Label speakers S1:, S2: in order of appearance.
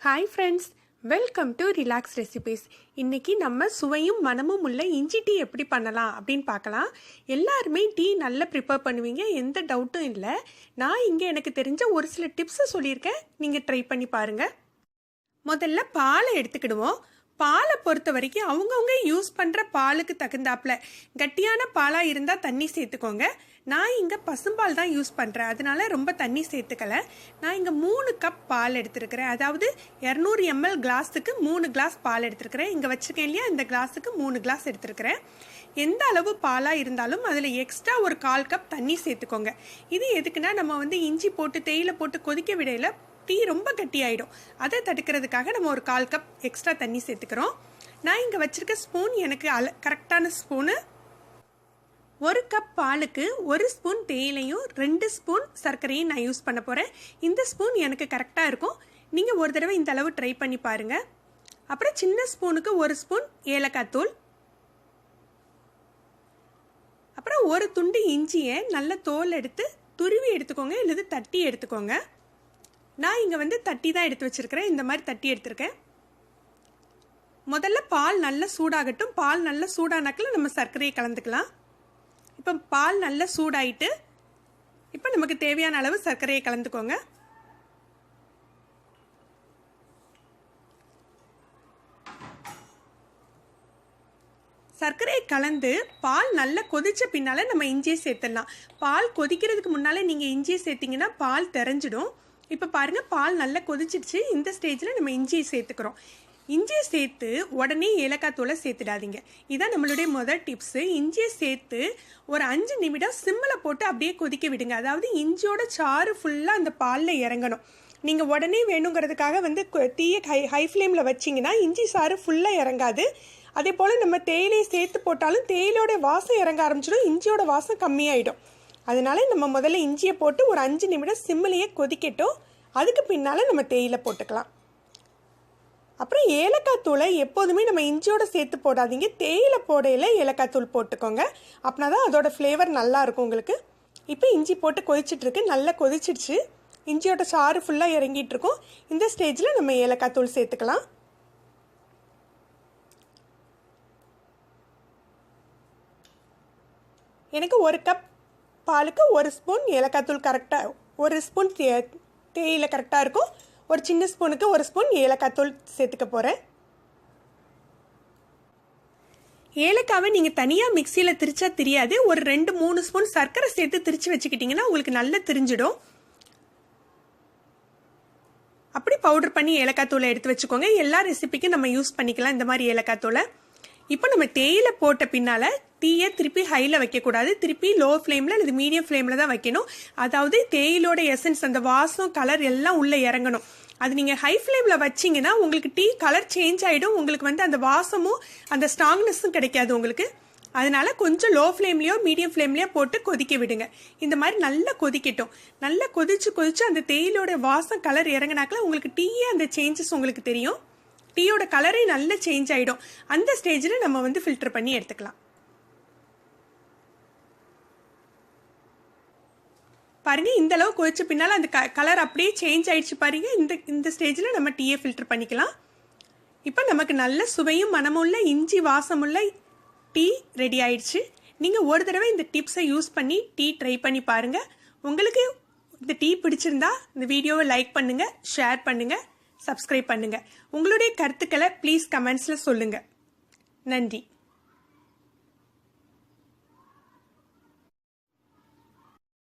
S1: Hi friends, welcome to relax recipes. இன்றைக்கி நம்ம சுவையும் மனமும் உள்ள இஞ்சி டீ எப்படி பண்ணலாம் அப்படின்னு பார்க்கலாம். எல்லாருமே டீ நல்லா ப்ரிப்பேர் பண்ணுவீங்க, எந்த டவுட்டும் இல்லை. நான் இங்கே எனக்கு தெரிஞ்ச ஒரு சில டிப்ஸை சொல்லியிருக்கேன், நீங்கள் ட்ரை பண்ணி பாருங்கள். முதல்ல பாலை எடுத்துக்கிடுவோம். பாலை பொறுத்த வரைக்கும் அவங்கவுங்க யூஸ் பண்ணுற பாலுக்கு தகுந்தாப்புல கட்டியான பாலாக இருந்தால் தண்ணி சேர்த்துக்கோங்க. நான் இங்கே பசும்பால் தான் யூஸ் பண்ணுறேன், அதனால ரொம்ப தண்ணி சேர்த்துக்கலை. நான் இங்கே 3 கப் பால் எடுத்துருக்கிறேன். அதாவது 200 ml கிளாஸுக்கு 3 கிளாஸ் பால் எடுத்துருக்கிறேன். இங்கே வச்சுருக்கேன் இல்லையா, இந்த கிளாஸுக்கு 3 கிளாஸ் எடுத்துருக்கிறேன். எந்த அளவு பாலாக இருந்தாலும் அதில் எக்ஸ்ட்ரா ஒரு 1/4 கப் தண்ணி சேர்த்துக்கோங்க. இது எதுக்குன்னா, நம்ம இஞ்சி போட்டு தேயிலை போட்டு கொதிக்க விடையில் டீ ரொம்ப கட்டி ஆகிடும். அதை தடுக்கிறதுக்காக நம்ம ஒரு 1/4 கப் எக்ஸ்ட்ரா தண்ணி சேர்த்துக்கிறோம். நான் இங்கே வச்சுருக்க ஸ்பூன் எனக்கு கரெக்டான ஸ்பூனு. 1 கப் பாலுக்கு 1 ஸ்பூன் தேயிலையும் 2 ஸ்பூன் சர்க்கரையும் நான் யூஸ் பண்ண போகிறேன். இந்த ஸ்பூன் எனக்கு கரெக்டாக இருக்கும். நீங்கள் ஒரு தடவை இந்த அளவு ட்ரை பண்ணி பாருங்கள். அப்புறம் சின்ன ஸ்பூனுக்கு 1 ஸ்பூன் ஏலக்காய் தூள், அப்புறம் ஒரு துண்டு இஞ்சியை நல்ல தோல் எடுத்து துருவி எடுத்துக்கோங்க, இல்லது தட்டி எடுத்துக்கோங்க. நான் இங்கே தட்டி தான் எடுத்து வச்சுருக்கிறேன். இந்த மாதிரி தட்டி எடுத்துருக்கேன். முதல்ல பால் நல்லா சூடாகட்டும். பால் நல்லா சூடானாக்கில் நம்ம சர்க்கரையை கலந்துக்கலாம். இப்போ பால் நல்லா சூடாயிட்டு இப்போ நமக்கு தேவையான அளவு சர்க்கரையை கலந்துக்கோங்க. சர்க்கரையை கலந்து பால் நல்லா கொதிச்ச பின்னால் நம்ம இஞ்சியை சேர்த்துடலாம். பால் கொதிக்கிறதுக்கு முன்னால் நீங்கள் இஞ்சியை சேர்த்திங்கன்னா பால் தெரிஞ்சிடும். இப்போ பாருங்கள், பால் நல்லா கொதிச்சிடுச்சு. இந்த ஸ்டேஜில் நம்ம இஞ்சியை சேர்த்துக்கிறோம். இஞ்சியை சேர்த்து உடனே ஏலக்காய் தூளை சேர்த்துடாதீங்க. இதான் நம்மளுடைய முதல் டிப்ஸு. இஞ்சியை சேர்த்து ஒரு 5 நிமிடம் சிம்மில் போட்டு அப்படியே கொதிக்க விடுங்க. அதாவது இஞ்சியோட சாறு ஃபுல்லாக அந்த பாலில் இறங்கணும். நீங்கள் உடனே வேணுங்கிறதுக்காக தீயை ஹை ஃப்ளேமில் வச்சிங்கன்னா இஞ்சி சாறு ஃபுல்லாக இறங்காது. அதே போல் நம்ம தேயிலையை சேர்த்து போட்டாலும் தேயிலையோட வாசம் இறங்க ஆரம்பிச்சிடும், இஞ்சியோட வாசம் கம்மியாயிடும். அதனால நம்ம முதல்ல இஞ்சியை போட்டு ஒரு 5 நிமிடம் சிம்மிலேயே கொதிக்கட்டும். அதுக்கு பின்னால் நம்ம தேயிலை போட்டுக்கலாம். அப்புறம் ஏலக்காய் தூளை எப்போதுமே நம்ம இஞ்சியோட சேர்த்து போடாதீங்க, தேயிலை போடையில் ஏலக்காய் தூள் போட்டுக்கோங்க. அப்படின்னா தான் அதோட ஃப்ளேவர் நல்லாயிருக்கும் உங்களுக்கு. இப்போ இஞ்சி போட்டு கொதிச்சிட்ருக்கு, நல்லா கொதிச்சிடுச்சு. இஞ்சியோட சாறு ஃபுல்லாக இறங்கிட்டு இருக்கும். இந்த ஸ்டேஜில் நம்ம ஏலக்காய் தூள் சேர்த்துக்கலாம். எனக்கு 1 கப் பாலுக்கு 1 ஸ்பூன் ஏலக்காய் தூள் கரெக்டாக, 1 ஸ்பூன் தேயிலை கரெக்டாக இருக்கும். ஒரு சின்ன ஸ்பூனுக்கு 1 ஸ்பூன் ஏலக்காய் தூள் சேர்த்துக்க போகிறேன். ஏலக்காவை நீங்கள் தனியாக மிக்சியில் திரிச்சா தெரியாது. ஒரு 2-3 ஸ்பூன் சர்க்கரை சேர்த்து திரிச்சு வச்சுக்கிட்டிங்கன்னா உங்களுக்கு நல்லா திரிஞ்சிடும். அப்படி பவுடர் பண்ணி ஏலக்காய் தூளை எடுத்து வச்சுக்கோங்க. எல்லா ரெசிபிக்கும் நம்ம யூஸ் பண்ணிக்கலாம் இந்த மாதிரி ஏலக்காய் தூளை. இப்போ நம்ம தேயிலை போட்ட பின்னால் டீயை திருப்பி ஹையில் வைக்கக்கூடாது, திருப்பி லோ ஃப்ளேமில் அல்லது மீடியம் ஃப்ளேமில் தான் வைக்கணும். அதாவது தேயிலோட எசன்ஸ், அந்த வாசம், கலர் எல்லாம் உள்ளே இறங்கணும். அது நீங்கள் ஹை ஃப்ளேமில் வச்சிங்கன்னா உங்களுக்கு டீ கலர் சேஞ்ச் ஆகிடும். உங்களுக்கு அந்த வாசமும் அந்த ஸ்ட்ராங்னஸும் கிடைக்காது உங்களுக்கு. அதனால கொஞ்சம் லோ ஃப்ளேம்லேயோ மீடியம் ஃப்ளேம்லேயோ போட்டு கொதிக்க விடுங்க. இந்த மாதிரி நல்லா கொதிக்கட்டும். நல்லா கொதிச்சு அந்த தேயிலோட வாசம், கலர் இறங்கினாக்கில் உங்களுக்கு டீயே அந்த சேஞ்சஸ் உங்களுக்கு தெரியும். டீயோட கலரே நல்லா சேஞ்ச் ஆகிடும். அந்த ஸ்டேஜில் நம்ம ஃபில்டர் பண்ணி எடுத்துக்கலாம். பாருங்க, இந்த அளவு கொதிச்ச பின்னால் அந்த கலர் அப்படியே சேஞ்ச் ஆயிடுச்சு பாருங்க. இந்த ஸ்டேஜில் நம்ம டீயை ஃபில்டர் பண்ணிக்கலாம். இப்போ நமக்கு நல்ல சுவையும் மனமுள்ள இஞ்சி வாசமுள்ள டீ ரெடி ஆயிடுச்சு. நீங்கள் ஒரு தடவை இந்த டிப்ஸை யூஸ் பண்ணி டீ ட்ரை பண்ணி பாருங்கள். உங்களுக்கு இந்த டீ பிடிச்சிருந்தா இந்த வீடியோவை லைக் பண்ணுங்கள், ஷேர் பண்ணுங்கள், சப்ஸ்கிரைப் பண்ணுங்கள். உங்களுடைய கருத்துக்களை ப்ளீஸ் கமெண்ட்ஸில் சொல்லுங்கள். நன்றி.